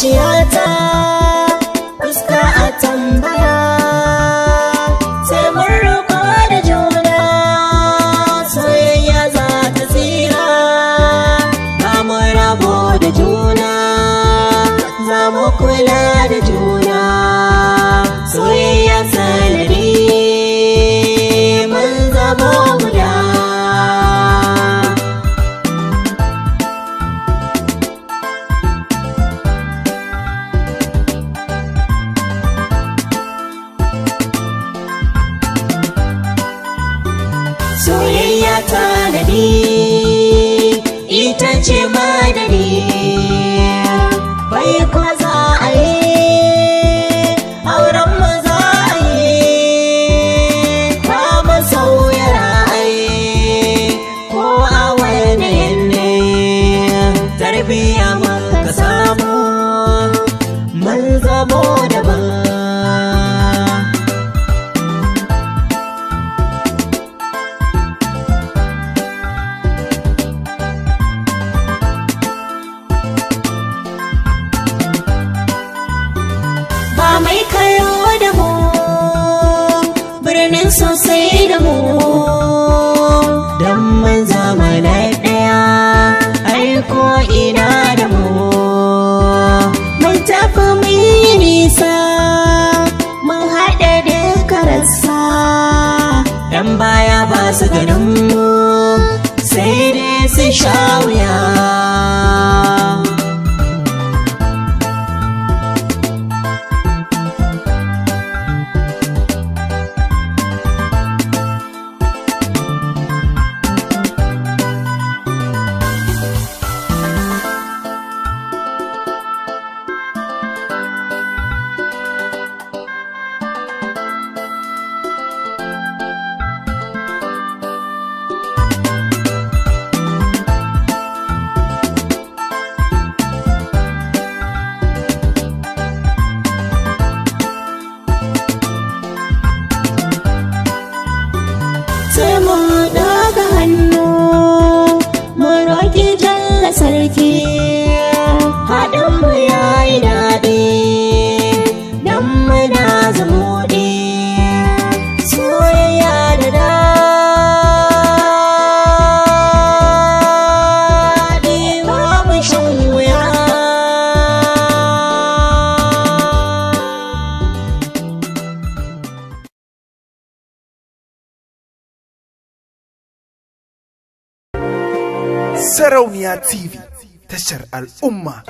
zuciyata fuska a tambaya sai mun roƙo da juna soyayya za ta tsira ba mu rabo da juna za mu kula da juna soyayya sanadi mun zamo guda soyayya tanadi ita ce madadi bai ko za a yi auren mu za a yi ba mu sauya ra'ayi ko a wani yanayi tarbiyya muka samu mun zamo daban mai kayo da mu birnin sosai da mu don mun zama na ɗaya aiko ina da mu mun tafi mun yi nisa mun haɗa duka rassa ɗan baya ba su ganin mu sai dai su sha wuya sai mu daga hannu mu roƙi jalla sarki haɗin mu yayi daɗi dan muna zumuɗi soyayya da daɗi babu shan wuya Sarauniya TV, tashar al'umma.